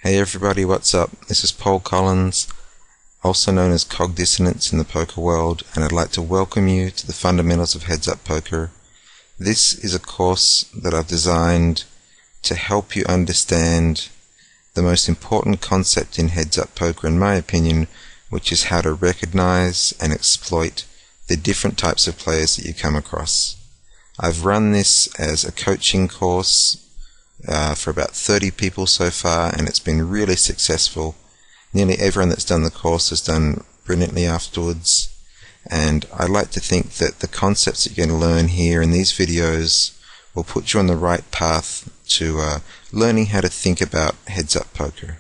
Hey everybody, what's up? This is Paul Collins, also known as Cog Dissonance in the poker world, and I'd like to welcome you to the Fundamentals of HeadsUp Poker. This is a course that I've designed to help you understand the most important concept in HeadsUp Poker, in my opinion, which is how to recognize and exploit the different types of players that you come across. I've run this as a coaching course for about 30 people so far, and it's been really successful. Nearly everyone that's done the course has done brilliantly afterwards, and I like to think that the concepts that you're going to learn here in these videos will put you on the right path to learning how to think about heads-up poker.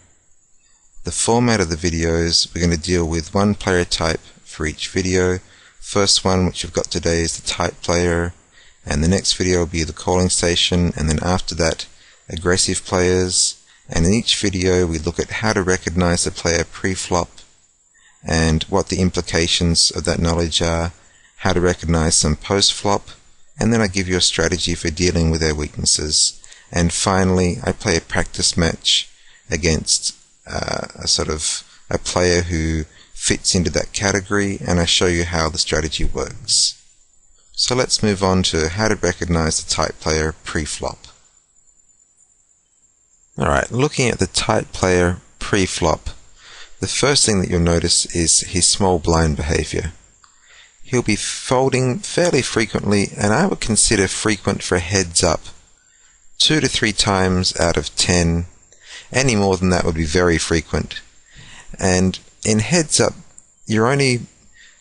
The format of the videos, we're going to deal with one player type for each video. First one, which we've got today, is the type player, and the next video will be the calling station, and then after that aggressive players. And in each video we look at how to recognize the player pre-flop and what the implications of that knowledge are, how to recognize them post-flop, and then I give you a strategy for dealing with their weaknesses. And finally I play a practice match against a player who fits into that category, and I show you how the strategy works. So let's move on to how to recognize the type player pre-flop. Alright, looking at the type player pre-flop, the first thing that you'll notice is his small blind behavior. He'll be folding fairly frequently, and I would consider frequent for heads up 2 to 3 times out of 10. Any more than that would be very frequent. And in heads up, you're only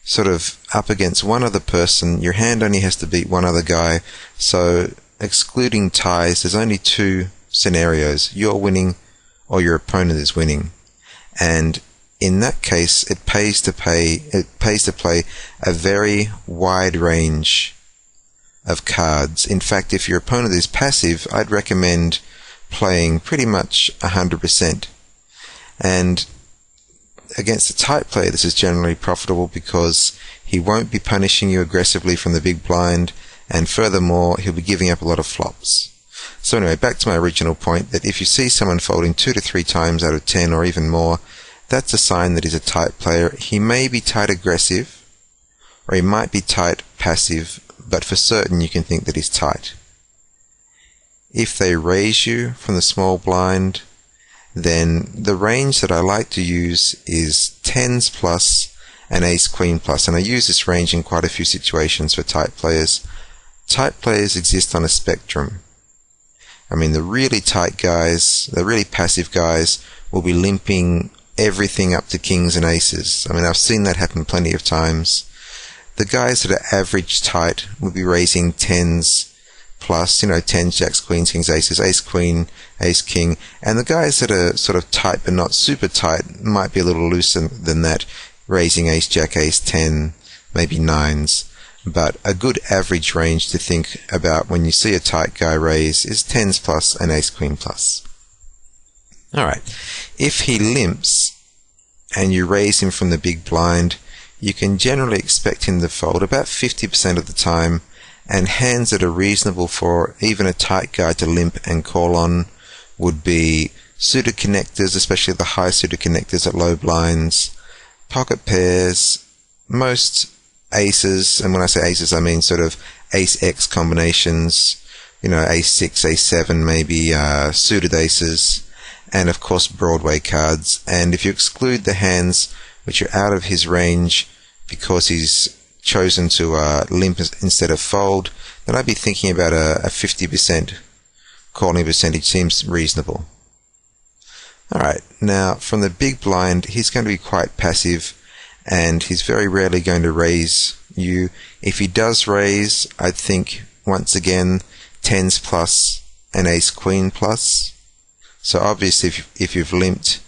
sort of up against one other person. Your hand only has to beat one other guy, so excluding ties, there's only 2 scenarios: you're winning or your opponent is winning. And in that case it pays to play a very wide range of cards. In fact, if your opponent is passive, I'd recommend playing pretty much 100%. And against a type player, this is generally profitable because he won't be punishing you aggressively from the big blind, and furthermore he'll be giving up a lot of flops. So anyway, back to my original point, that if you see someone folding 2 to 3 times out of 10 or even more, that's a sign that he's a tight player. He may be tight aggressive, or he might be tight passive, but for certain you can think that he's tight. If they raise you from the small blind, then the range that I like to use is 10s plus and ace queen plus, and I use this range in quite a few situations for tight players. Tight players exist on a spectrum. I mean, the really tight guys, the really passive guys, will be limping everything up to kings and aces. I mean, I've seen that happen plenty of times. The guys that are average tight will be raising 10s plus, 10s, jacks, queens, kings, aces, ace, queen, ace, king. And the guys that are sort of tight but not super tight might be a little looser than that, raising ace, jack, ace, 10, maybe 9s. But a good average range to think about when you see a tight guy raise is 10s plus and ace queen plus. Alright, if he limps and you raise him from the big blind, you can generally expect him to fold about 50% of the time, and hands that are reasonable for even a tight guy to limp and call on would be suited connectors, especially the high suited connectors at low blinds, pocket pairs, most aces, and when I say aces I mean sort of ace-X combinations, ace-6, ace-7 maybe, suited aces, and of course Broadway cards. And if you exclude the hands which are out of his range because he's chosen to limp instead of fold, then I'd be thinking about a 50% calling percentage. Seems reasonable. Alright, now from the big blind he's going to be quite passive, and he's very rarely going to raise you. If he does raise, I'd think once again 10s plus and ace queen plus. So obviously if you've limped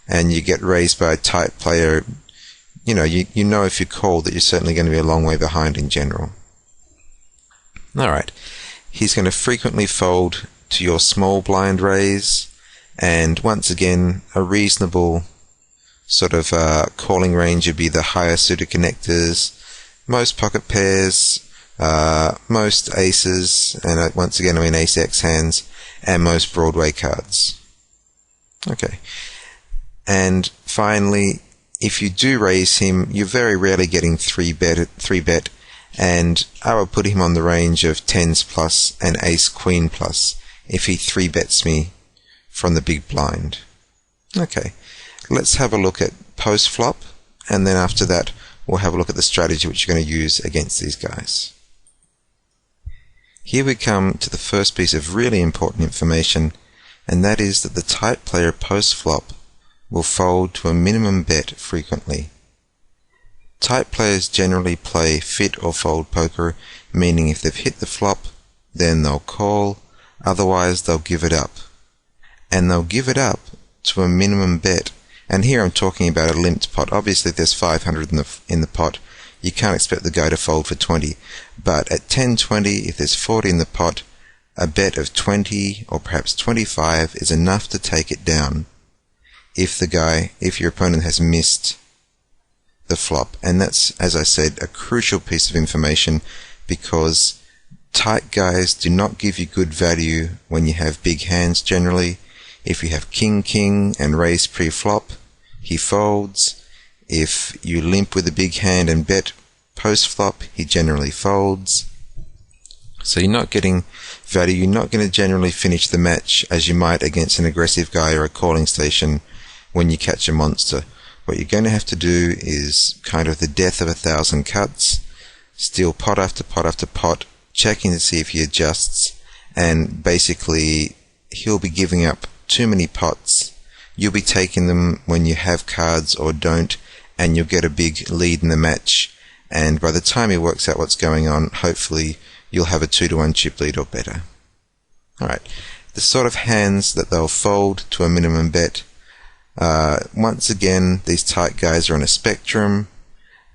and you get raised by a tight player, you know if you call that you're certainly going to be a long way behind in general. Alright, he's going to frequently fold to your small blind raise, and once again a reasonable sort of calling range would be the higher suited connectors, most pocket pairs, most aces, and once again I mean ace-X hands, and most Broadway cards. Okay. And finally, if you do raise him, you're very rarely getting 3-bet, and I would put him on the range of 10s plus and ace queen plus if he 3-bets me from the big blind. Okay, let's have a look at post flop, and then after that we'll have a look at the strategy which you're going to use against these guys. Here we come to the first piece of really important information, and that is that the tight player post flop will fold to a minimum bet frequently. Tight players generally play fit or fold poker, meaning if they've hit the flop, then they'll call, otherwise they'll give it up. And they'll give it up to a minimum bet. And here I'm talking about a limped pot. Obviously if there's 500 in the pot, you can't expect the guy to fold for 20. But at 10-20, if there's 40 in the pot, a bet of 20 or perhaps 25 is enough to take it down if your opponent has missed the flop. And that's, as I said, a crucial piece of information, because tight guys do not give you good value when you have big hands generally. If you have king-king and raise pre-flop, he folds. If you limp with a big hand and bet post-flop, he generally folds. So you're not getting value. You're not going to generally finish the match as you might against an aggressive guy or a calling station when you catch a monster. What you're going to have to do is kind of the death of 1,000 cuts, steal pot after pot after pot, checking to see if he adjusts, and basically he'll be giving up too many pots. You'll be taking them when you have cards or don't, and you'll get a big lead in the match, and by the time he works out what's going on, hopefully you'll have a 2-1 chip lead or better. Alright, the sort of hands that they'll fold to a minimum bet. Once again, these tight guys are on a spectrum.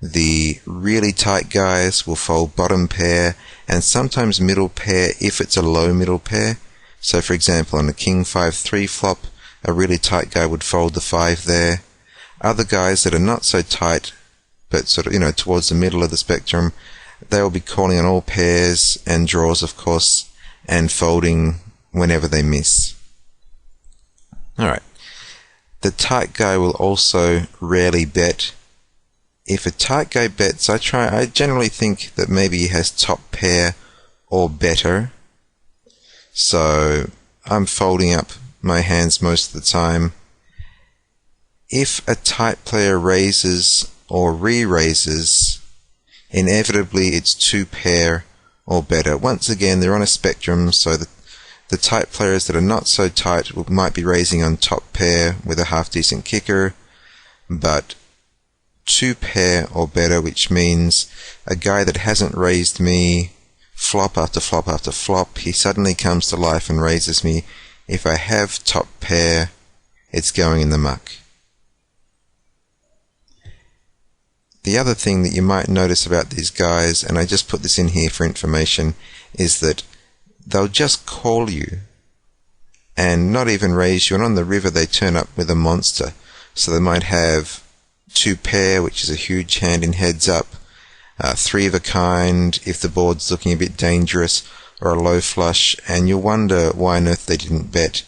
The really tight guys will fold bottom pair and sometimes middle pair if it's a low middle pair. So for example, on a king 5-3 flop, a really tight guy would fold the 5 there. Other guys that are not so tight, but sort of, towards the middle of the spectrum, they will be calling on all pairs and draws, of course, and folding whenever they miss. Alright. The tight guy will also rarely bet. If a tight guy bets, I generally think that maybe he has top pair or better. So I'm folding up my hands most of the time. If a tight player raises or re-raises, inevitably it's 2 pair or better. Once again, they're on a spectrum, so the tight players that are not so tight might be raising on top pair with a half-decent kicker, but 2 pair or better, which means a guy that hasn't raised me flop after flop after flop, he suddenly comes to life and raises me. If I have top pair, it's going in the muck. The other thing that you might notice about these guys, and I just put this in here for information, is that they'll just call you and not even raise you, and on the river they turn up with a monster. So they might have 2 pair, which is a huge hand in heads up, 3 of a kind if the board's looking a bit dangerous, or a low flush, and you'll wonder why on earth they didn't bet.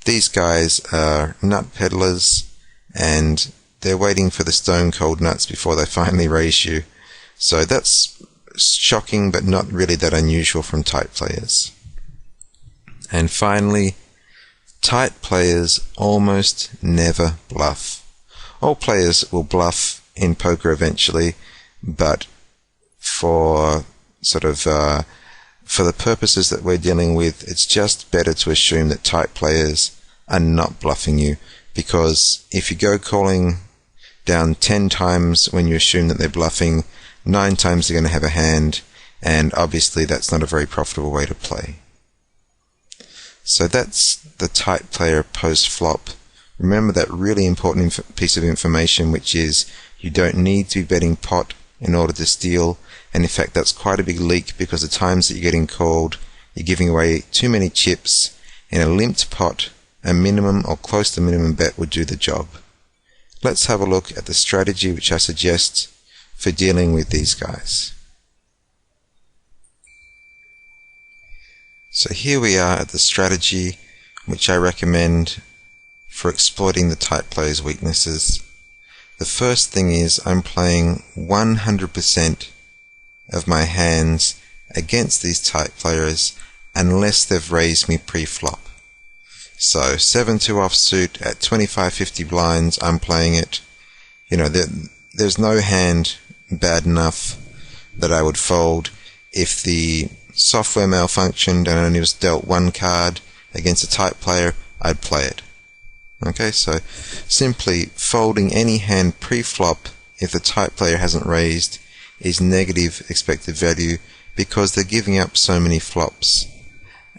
These guys are nut peddlers, and they're waiting for the stone cold nuts before they finally raise you. So that's shocking, but not really that unusual from tight players. And finally, tight players almost never bluff. All players will bluff in poker eventually, but for the purposes that we're dealing with, it's just better to assume that tight players are not bluffing you, because if you go calling down 10 times when you assume that they're bluffing, 9 times they're going to have a hand, and obviously that's not a very profitable way to play. So that's the tight player post-flop. Remember that really important piece of information, which is you don't need to be betting pot in order to steal, and in fact that's quite a big leak, because the times that you're getting called, you're giving away too many chips. In a limped pot, a minimum or close to minimum bet would do the job. Let's have a look at the strategy which I suggest for dealing with these guys. So here we are at the strategy which I recommend for exploiting the tight player's weaknesses. The first thing is I'm playing 100% of my hands against these tight players unless they've raised me pre-flop. So 7-2 offsuit at 25-50 blinds, I'm playing it. There's no hand bad enough that I would fold. If the software malfunctioned and I only was dealt one card against a tight player, I'd play it. Okay, so simply folding any hand pre-flop if the tight player hasn't raised is negative expected value because they're giving up so many flops.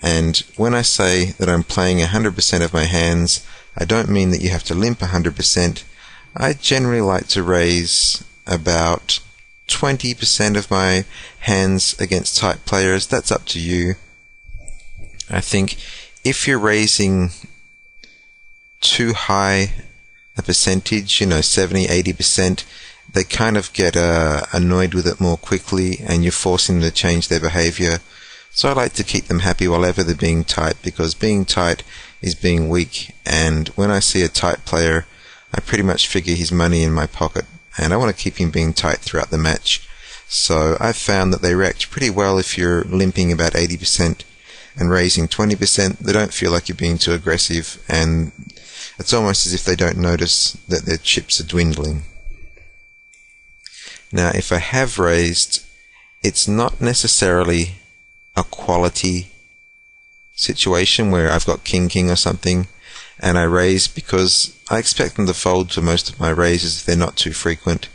And when I say that I'm playing 100% of my hands, I don't mean that you have to limp 100%. I generally like to raise about 20% of my hands against tight players. That's up to you. I think if you're raising too high a percentage, 70, 80%, they kind of get annoyed with it more quickly and you're forcing them to change their behavior. So I like to keep them happy whenever they're being tight, because being tight is being weak, and when I see a tight player, I pretty much figure his money in my pocket, and I want to keep him being tight throughout the match. So I've found that they react pretty well if you're limping about 80% and raising 20%. They don't feel like you're being too aggressive, and it's almost as if they don't notice that their chips are dwindling. Now, if I have raised, it's not necessarily a quality situation where I've got king or something and I raise because I expect them to fold to most of my raises if they're not too frequent.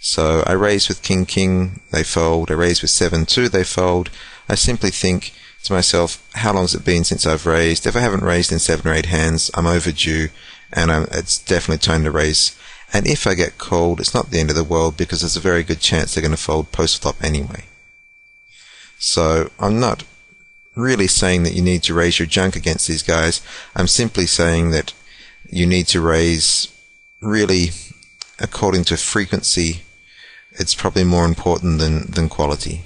So I raise with king, they fold. I raise with 7-2, they fold. I simply think to myself, how long has it been since I've raised? If I haven't raised in 7 or 8 hands, I'm overdue and it's definitely time to raise. And if I get called, it's not the end of the world because there's a very good chance they're going to fold post-flop anyway. So I'm not really saying that you need to raise your junk against these guys. I'm simply saying that you need to raise really according to frequency. It's probably more important than quality.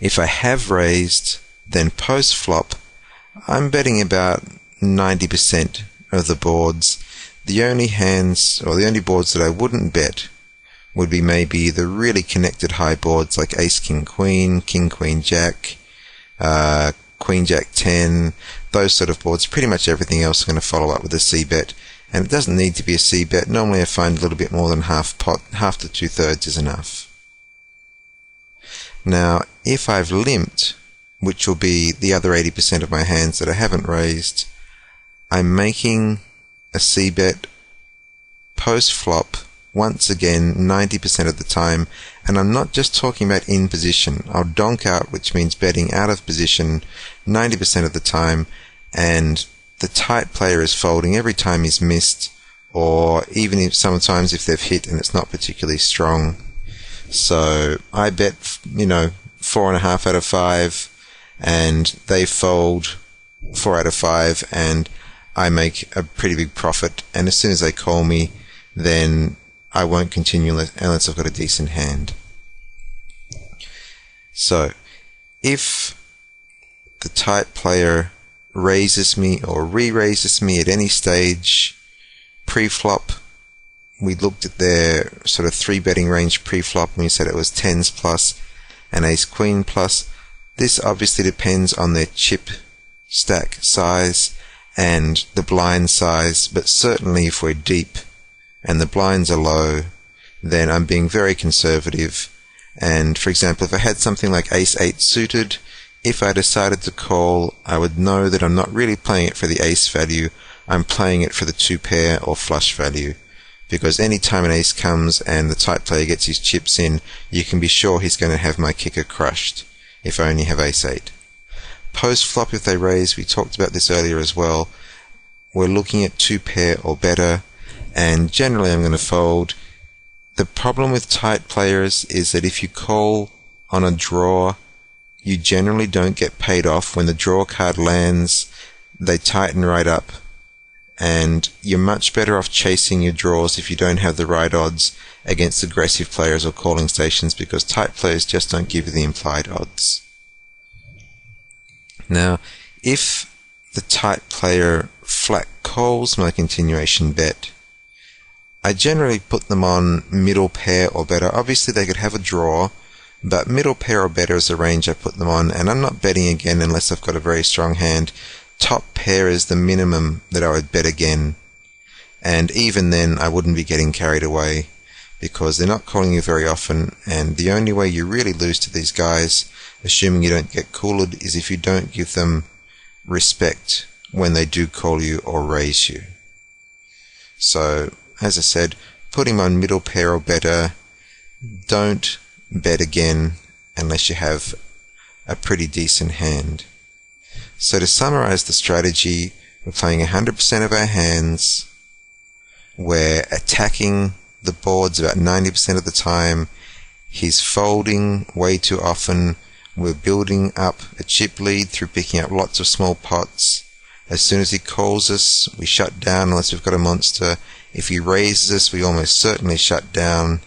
If I have raised, then post-flop, I'm betting about 90% of the boards. The only hands, or the only boards that I wouldn't bet would be maybe the really connected high boards like Ace King Queen, King Queen Jack, Queen Jack 10, those sort of boards. Pretty much everything else is going to follow up with a C bet, and it doesn't need to be a C bet. Normally I find a little bit more than half pot, half to 2/3 is enough. Now, if I've limped, which will be the other 80% of my hands that I haven't raised, I'm making a C bet post-flop once again 90% of the time, and I'm not just talking about in position. I'll donk out, which means betting out of position 90% of the time, and the tight player is folding every time he's missed, or even if sometimes if they've hit and it's not particularly strong. So I bet 4.5 out of 5, and they fold 4 out of 5, and I make a pretty big profit. And as soon as they call me, then I won't continue unless I've got a decent hand. So if the tight player raises me or re-raises me at any stage pre-flop, we looked at their sort of 3 betting range pre-flop and we said it was 10s plus and ace queen plus. This obviously depends on their chip stack size and the blind size, but certainly if we're deep and the blinds are low, then I'm being very conservative. And for example, if I had something like ace 8 suited, if I decided to call, I would know that I'm not really playing it for the ace value, I'm playing it for the 2 pair or flush value. Because any time an ace comes and the tight player gets his chips in, you can be sure he's going to have my kicker crushed if I only have ace 8. Post flop, if they raise, we talked about this earlier as well, we're looking at 2 pair or better, and generally I'm going to fold. The problem with tight players is that if you call on a draw, you generally don't get paid off. When the draw card lands, they tighten right up, and you're much better off chasing your draws if you don't have the right odds against aggressive players or calling stations, because tight players just don't give you the implied odds. Now, if the tight player flat calls my continuation bet, I generally put them on middle pair or better. Obviously they could have a draw, but middle pair or better is the range I put them on, and I'm not betting again unless I've got a very strong hand. Top pair is the minimum that I would bet again, and even then I wouldn't be getting carried away because they're not calling you very often, and the only way you really lose to these guys, assuming you don't get cooled, is if you don't give them respect when they do call you or raise you. So, as I said, put him on middle pair or better. Don't bet again unless you have a pretty decent hand. So to summarize the strategy, we're playing 100% of our hands. We're attacking the boards about 90% of the time. He's folding way too often. We're building up a chip lead through picking up lots of small pots. As soon as he calls us, we shut down unless we've got a monster. If he raises us, we almost certainly shut down.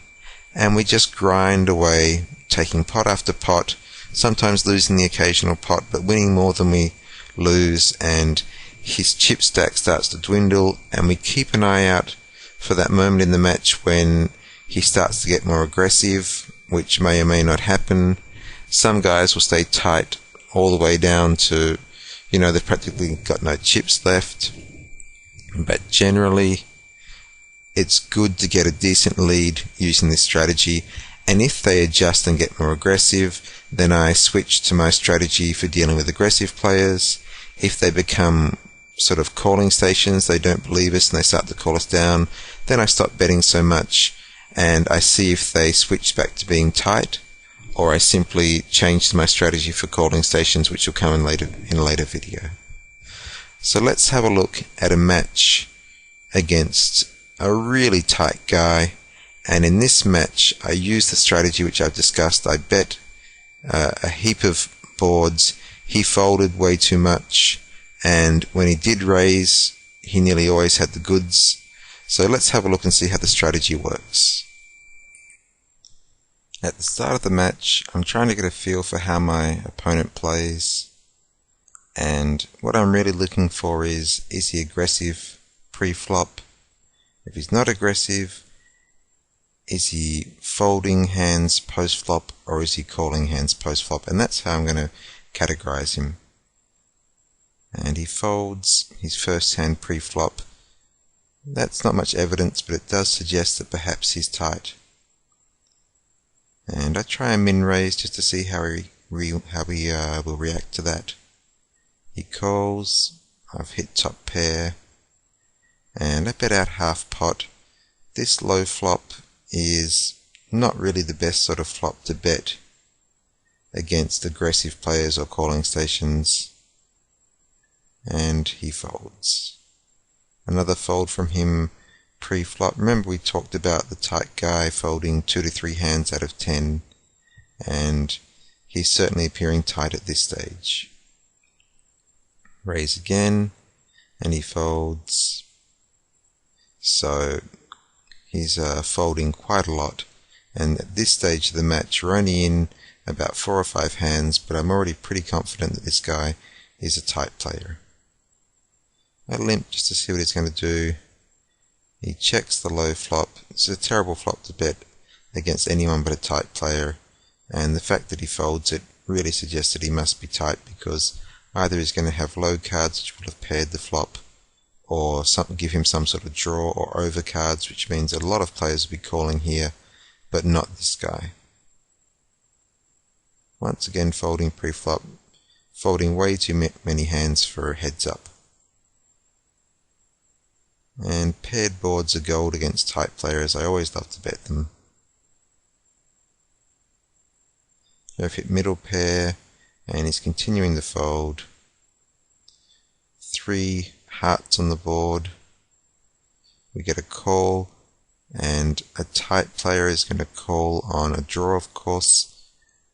And we just grind away, taking pot after pot, sometimes losing the occasional pot, but winning more than we lose, and his chip stack starts to dwindle, and we keep an eye out for that moment in the match when he starts to get more aggressive, which may or may not happen. Some guys will stay tight all the way down to, they've practically got no chips left, but generally it's good to get a decent lead using this strategy, and if they adjust and get more aggressive, then I switch to my strategy for dealing with aggressive players. If they become sort of calling stations, they don't believe us and they start to call us down, then I stop betting so much and I see if they switch back to being tight, or I simply change to my strategy for calling stations, which will come in a later video. So let's have a look at a match against a really tight guy, and in this match I use the strategy which I've discussed. I bet a heap of boards. He folded way too much, and when he did raise, he nearly always had the goods. So let's have a look and see how the strategy works. At the start of the match, I'm trying to get a feel for how my opponent plays, and what I'm really looking for is he aggressive pre-flop? If he's not aggressive, is he folding hands post-flop, or is he calling hands post-flop? And that's how I'm going to categorize him. And he folds his first hand pre-flop. That's not much evidence, but it does suggest that perhaps he's tight. And I try a min raise just to see how he will react to that. He calls. I've hit top pair, and I bet out half pot. This low flop is not really the best sort of flop to bet against aggressive players or calling stations, and he folds. Another fold from him pre-flop. Remember we talked about the tight guy folding 2 to 3 hands out of 10, and he's certainly appearing tight at this stage. Raise again, and he folds. So he's folding quite a lot, and at this stage of the match we're only in about 4 or 5 hands, but I'm already pretty confident that this guy is a tight player. I limp just to see what he's going to do. He checks the low flop. It's a terrible flop to bet against anyone but a tight player, and the fact that he folds it really suggests that he must be tight, because either he's going to have low cards which will have paired the flop, or give him some sort of draw or over cards, which means that a lot of players will be calling here, but not this guy. Once again folding pre-flop, folding way too many hands for a heads up. And paired boards are gold against tight players. I always love to bet them. I've hit middle pair, and he's continuing the fold. 3 hearts on the board. We get a call, and a tight player is going to call on a draw, of course,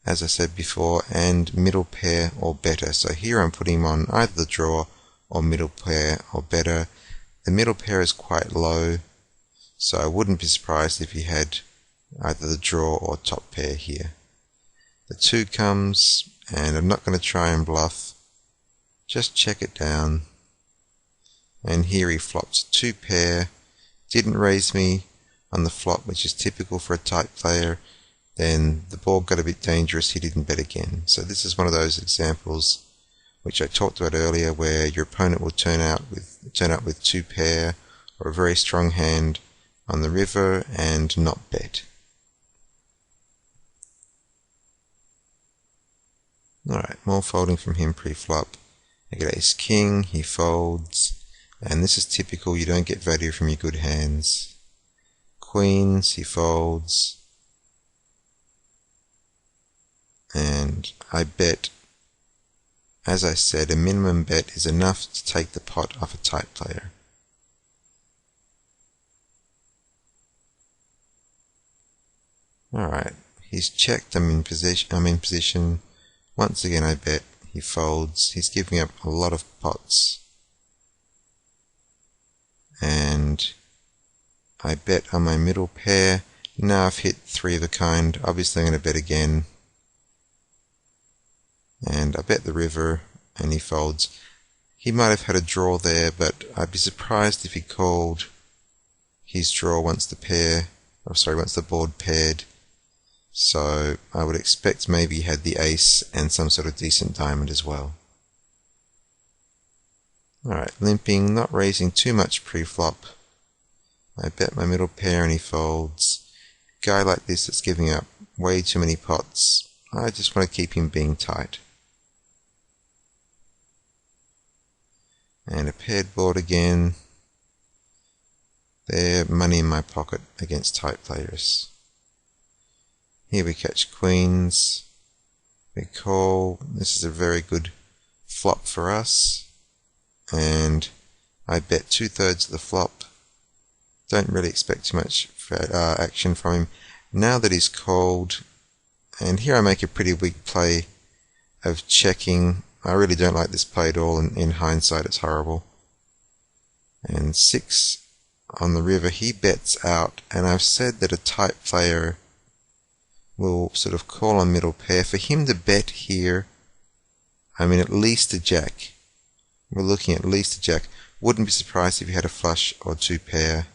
as I said before, and middle pair or better. So here I'm putting him on either the draw or middle pair or better. The middle pair is quite low, so I wouldn't be surprised if he had either the draw or top pair here. The 2 comes, and I'm not going to try and bluff. just check it down. And here he flopped 2 pair, didn't raise me on the flop, which is typical for a tight player. Then the board got a bit dangerous, he didn't bet again. So this is one of those examples which I talked about earlier, where your opponent will turn up with 2 pair or a very strong hand on the river and not bet. Alright, more folding from him pre-flop. I get ace king, he folds. And this is typical, you don't get value from your good hands. Queens, he folds. And I bet, as I said, a minimum bet is enough to take the pot off a tight player. Alright, he's checked, I'm in position. Once again I bet, he folds. He's giving up a lot of pots. And I bet on my middle pair. Now I've hit 3 of a kind. Obviously I'm going to bet again. And I bet the river, and he folds. He might have had a draw there, but I'd be surprised if he called his draw once the board paired. So I would expect maybe he had the ace and some sort of decent diamond as well. Alright, limping, not raising too much pre-flop. I bet my middle pair and he folds. Guy like this that's giving up way too many pots. I just want to keep him being tight. And a paired board again. There, money in my pocket against tight players. Here we catch queens. We call. This is a very good flop for us. And I bet 2/3 of the flop. Don't really expect too much action from him. Now that he's called, and here I make a pretty weak play of checking. I really don't like this play at all. In hindsight, it's horrible. And 6 on the river, he bets out, and I've said that a tight player will sort of call on middle pair. For him to bet here, I mean at least a jack. We're looking at least a jack. Wouldn't be surprised if he had a flush or 2 pair.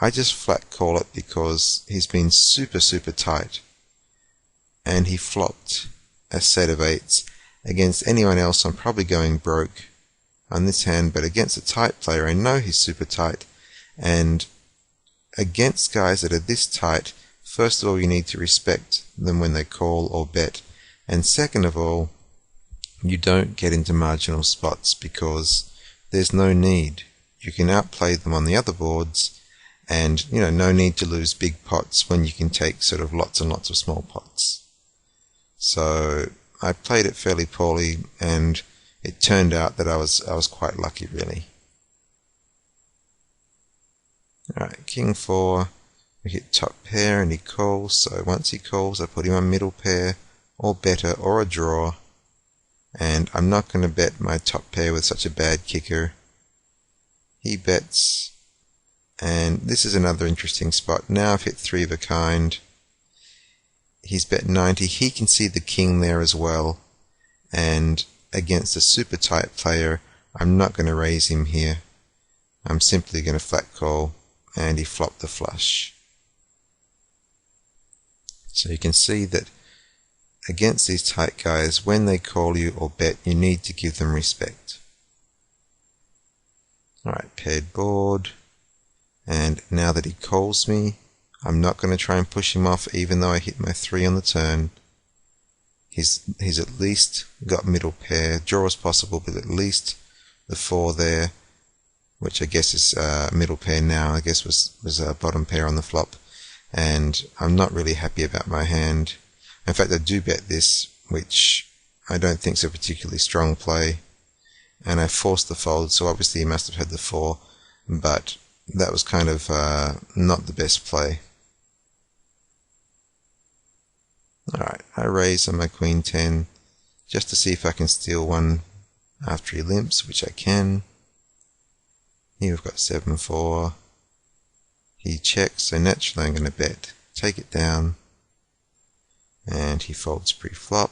I just flat call it because he's been super tight. And he flopped a set of 8s. Against anyone else, I'm probably going broke on this hand, but against a tight player, I know he's super tight. And against guys that are this tight, first of all, you need to respect them when they call or bet. And second of all, you don't get into marginal spots because there's no need. You can outplay them on the other boards, and no need to lose big pots when you can take sort of lots and lots of small pots. So I played it fairly poorly, and it turned out that I was quite lucky, really. Alright, king 4, we hit top pair and he calls, so once he calls I put him on middle pair, or better, or a draw. And I'm not going to bet my top pair with such a bad kicker. He bets, and this is another interesting spot. Now I've hit 3 of a kind. He's bet 90. He can see the king there as well. And against a super tight player, I'm not going to raise him here. I'm simply going to flat call, and he flopped the flush. So you can see that against these tight guys, when they call you or bet, you need to give them respect. Alright, paired board. And now that he calls me, I'm not going to try and push him off even though I hit my 3 on the turn. He's at least got middle pair. Draw is possible, but at least the 4 there, which I guess is middle pair now, I guess was a bottom pair on the flop. And I'm not really happy about my hand. In fact, I do bet this, which I don't think is a particularly strong play. And I forced the fold, so obviously he must have had the 4, but that was kind of not the best play. Alright, I raise on my queen 10, just to see if I can steal one after he limps, which I can. Here we've got 7-4. He checks, so naturally I'm going to bet. Take it down. And he folds pre-flop.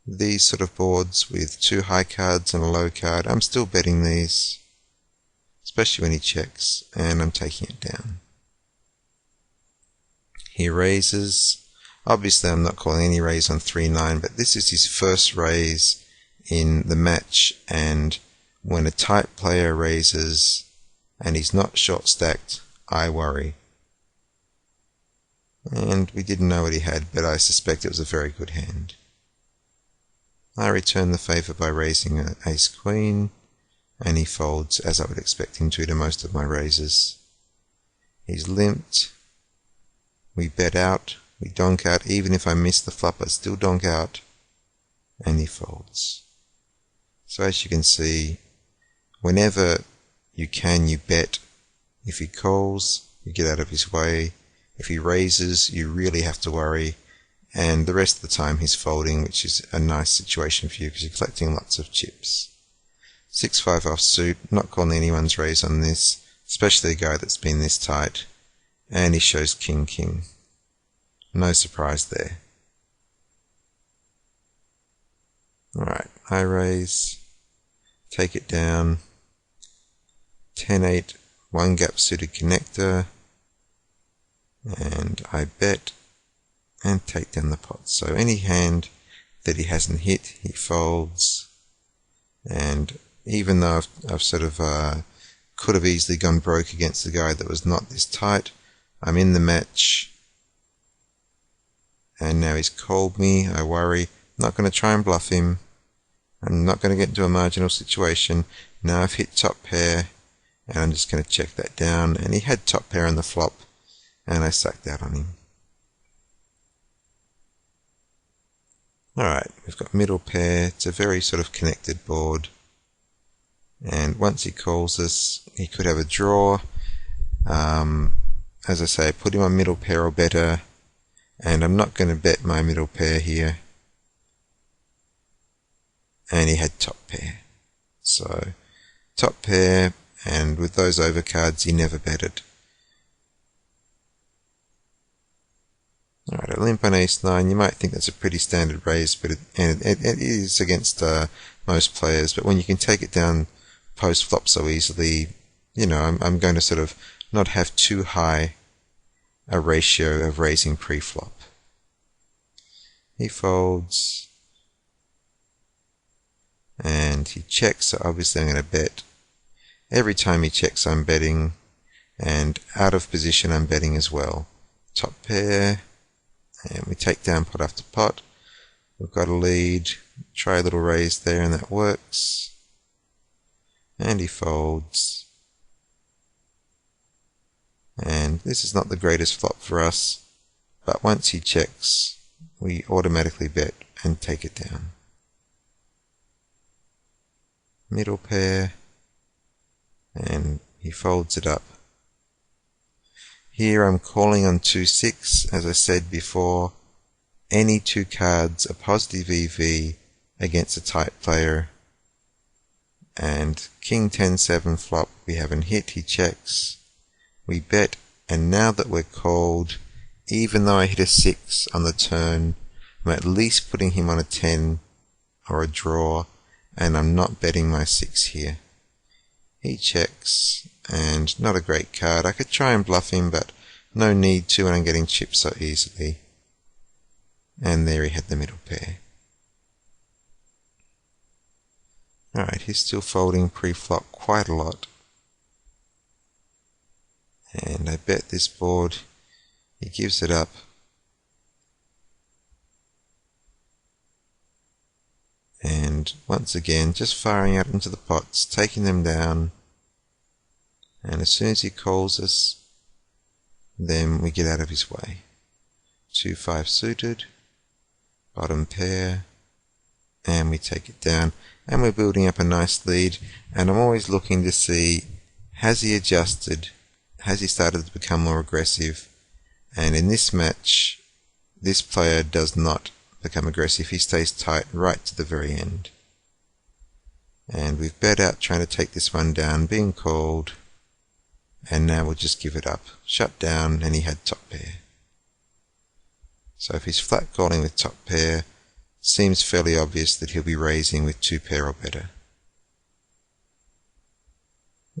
these sort of boards with 2 high cards and a low card, I'm still betting these, especially when he checks, and I'm taking it down. He raises. Obviously I'm not calling any raise on 3-9, but this is his first raise in the match, and when a tight player raises and he's not short stacked, I worry. And we didn't know what he had, but I suspect it was a very good hand. I return the favour by raising an ace-queen, and he folds as I would expect him to most of my raises. He's limped. We bet out. We donk out. Even if I miss the flop, I still donk out. And he folds. So as you can see, whenever you can, you bet. If he calls, you get out of his way. If he raises, you really have to worry. And the rest of the time he's folding, which is a nice situation for you because you're collecting lots of chips. 6-5 offsuit, not calling anyone's raise on this, especially a guy that's been this tight. And he shows king-king. No surprise there. Alright, I raise, take it down, 10-8, 1 gap suited connector, and I bet and take down the pot. So any hand that he hasn't hit, he folds, and even though I've sort of could have easily gone broke against the guy that was not this tight, I'm in the match, and now he's called me. I worry. I'm not going to try and bluff him. I'm not going to get into a marginal situation. Now I've hit top pair, and I'm just going to check that down, and he had top pair on the flop, and I sucked out on him. Alright, we've got middle pair. It's a very sort of connected board, and once he calls us, he could have a draw. As I say, put him on middle pair or better, and I'm not going to bet my middle pair here. And he had top pair. So, top pair, and with those overcards, he never betted. Alright, a limp on ace-9. You might think that's a pretty standard raise, but it is against most players. But when you can take it down post-flop so easily, I'm going to sort of not have too high a ratio of raising pre-flop. He folds, and he checks, so obviously I'm going to bet. Every time he checks, I'm betting, and out of position I'm betting as well. Top pair, and we take down pot after pot. We've got a lead, try a little raise there, and that works. And he folds. And this is not the greatest flop for us, but once he checks, we automatically bet and take it down. Middle pair, and he folds it up. Here I'm calling on 2-6. As I said before, any 2 cards are positive EV against a tight player. And king 10-7 flop, we haven't hit, he checks. We bet, and now that we're called, even though I hit a 6 on the turn, I'm at least putting him on a 10 or a draw, and I'm not betting my 6 here. He checks, and not a great card. I could try and bluff him, but no need to when I'm getting chipped so easily. And there he had the middle pair. Alright, he's still folding pre-flop quite a lot. And I bet this board, he gives it up. And once again, just firing out into the pots, taking them down. And as soon as he calls us, then we get out of his way. 2-5 suited, bottom pair, and we take it down. And we're building up a nice lead. And I'm always looking to see, has he adjusted? Has he started to become more aggressive? And in this match, this player does not become aggressive. He stays tight right to the very end. And we've bet out trying to take this one down, being called, and now we'll just give it up. Shut down, and he had top pair. So if he's flat calling with top pair, seems fairly obvious that he'll be raising with 2 pair or better.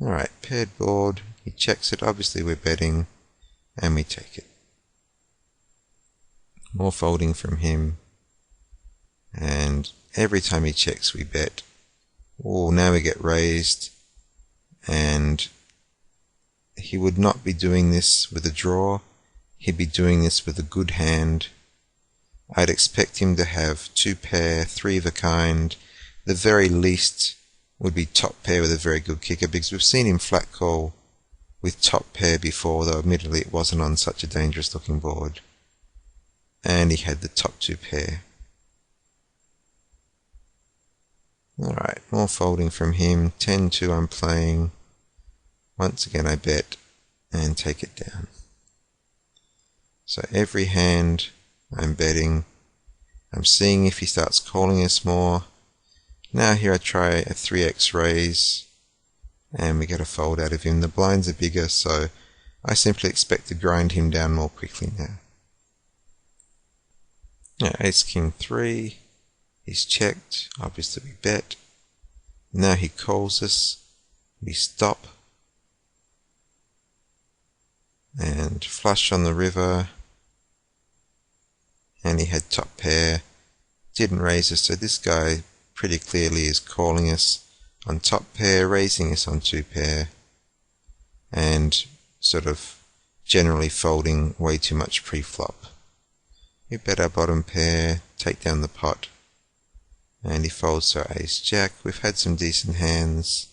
Alright, paired board, he checks it, obviously we're betting, and we take it. More folding from him, and every time he checks we bet. Oh, now we get raised, and he would not be doing this with a draw, he'd be doing this with a good hand. I'd expect him to have 2 pair, 3 of a kind, the very least would be top pair with a very good kicker, because we've seen him flat call with top pair before, though admittedly it wasn't on such a dangerous looking board. And he had the top 2 pair. Alright, more folding from him. 10-2 I'm playing. Once again I bet and take it down. So every hand I'm betting. I'm seeing if he starts calling us more. Now here I try a 3x raise and we get a fold out of him. The blinds are bigger, so I simply expect to grind him down more quickly now. Now ace king 3, he's checked, obviously we bet. Now he calls us, we stop, and flush on the river, and he had top pair, didn't raise us, so this guy pretty clearly is calling us on top pair, raising us on 2 pair, and sort of generally folding way too much pre-flop. We bet our bottom pair, take down the pot, and he folds to our ace jack. We've had some decent hands,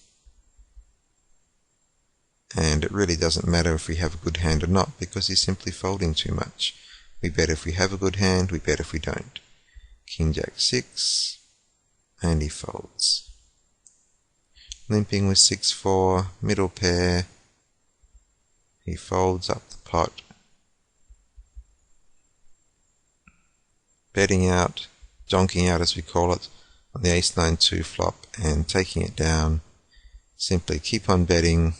and it really doesn't matter if we have a good hand or not, because he's simply folding too much. We bet if we have a good hand, we bet if we don't. King jack 6, and he folds. Limping with 6-4, middle pair, he folds up the pot. Betting out, donking out as we call it, on the ace-9-2 flop and taking it down. Simply keep on betting,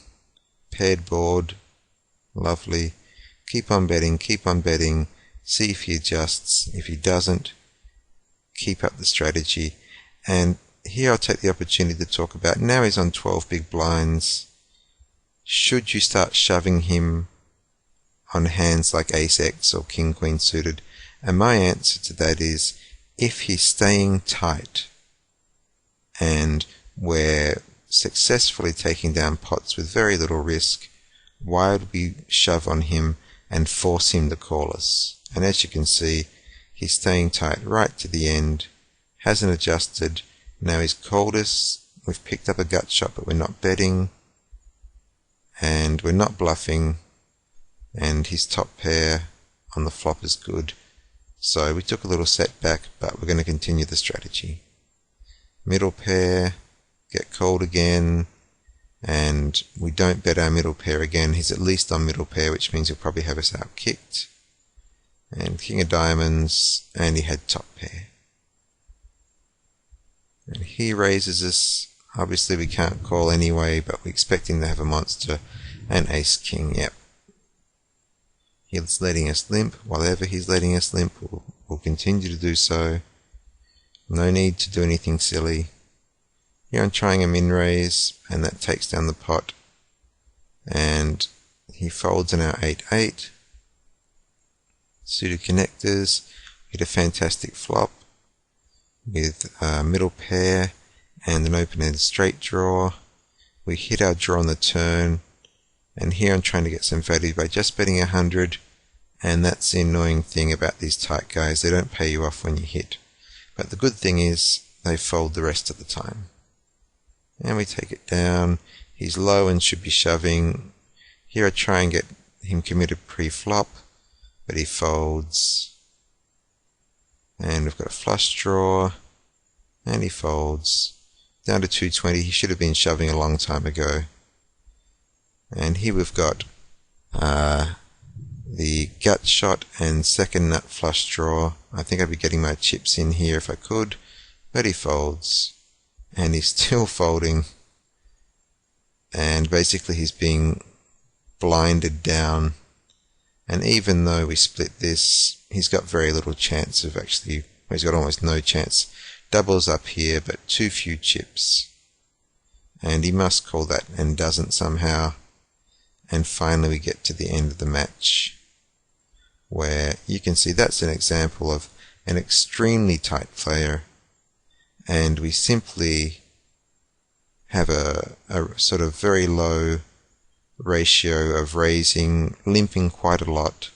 paired board, lovely. Keep on betting, see if he adjusts. If he doesn't, keep up the strategy. And here I'll take the opportunity to talk about, now he's on 12 big blinds. Should you start shoving him on hands like ace-x or king-queen suited? And my answer to that is, if he's staying tight and we're successfully taking down pots with very little risk, why would we shove on him and force him to call us? And as you can see, he's staying tight right to the end, hasn't adjusted. Now he's called us, we've picked up a gut shot, but we're not betting, and we're not bluffing, and his top pair on the flop is good. So we took a little setback, but we're going to continue the strategy. Middle pair, get called again, and we don't bet our middle pair again. He's at least on middle pair, which means he'll probably have us out kicked. And king of diamonds, and he had top pair. And he raises us. Obviously we can't call anyway, but we're expecting to have a monster, and ace king, yep. He's letting us limp. Whatever he's letting us limp, we'll continue to do so. No need to do anything silly. Here I'm trying a min raise, and that takes down the pot. And he folds in our 8-8. Suited connectors. Hit a fantastic flop with a middle pair and an open-ended straight draw. We hit our draw on the turn. And here I'm trying to get some value by just betting 100, and that's the annoying thing about these tight guys, they don't pay you off when you hit. But the good thing is, they fold the rest of the time. And we take it down, he's low and should be shoving. Here I try and get him committed pre-flop, but he folds. And we've got a flush draw, and he folds. Down to 220, he should have been shoving a long time ago. And here we've got the gut shot and second nut flush draw. I think I'd be getting my chips in here if I could, but he folds. And he's still folding. And basically he's being blinded down. And even though we split this, he's got very little chance of actually where he's got almost no chance. Doubles up here, but too few chips. And he must call that and doesn't somehow. And finally we get to the end of the match, where you can see that's an example of an extremely tight player, and we simply have a sort of very low ratio of raising, limping quite a lot,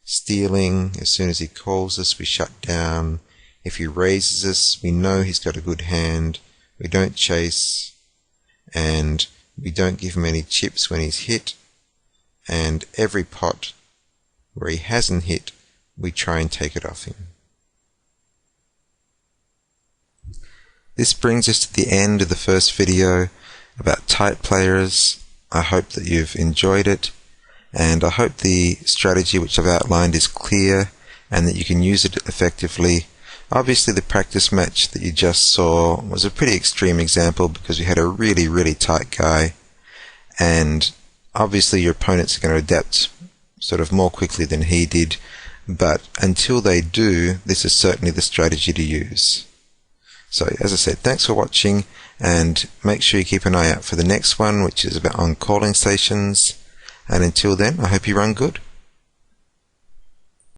stealing. As soon as he calls us, we shut down. If he raises us, we know he's got a good hand. We don't chase, and we don't give him any chips when he's hit. And every pot where he hasn't hit, we try and take it off him. This brings us to the end of the first video about tight players. I hope that you've enjoyed it, and I hope the strategy which I've outlined is clear and that you can use it effectively. Obviously the practice match that you just saw was a pretty extreme example because we had a really tight guy, and obviously your opponents are going to adapt sort of more quickly than he did, but until they do, this is certainly the strategy to use. So as I said, thanks for watching, and make sure you keep an eye out for the next one, which is about on calling stations. And until then, I hope you run good.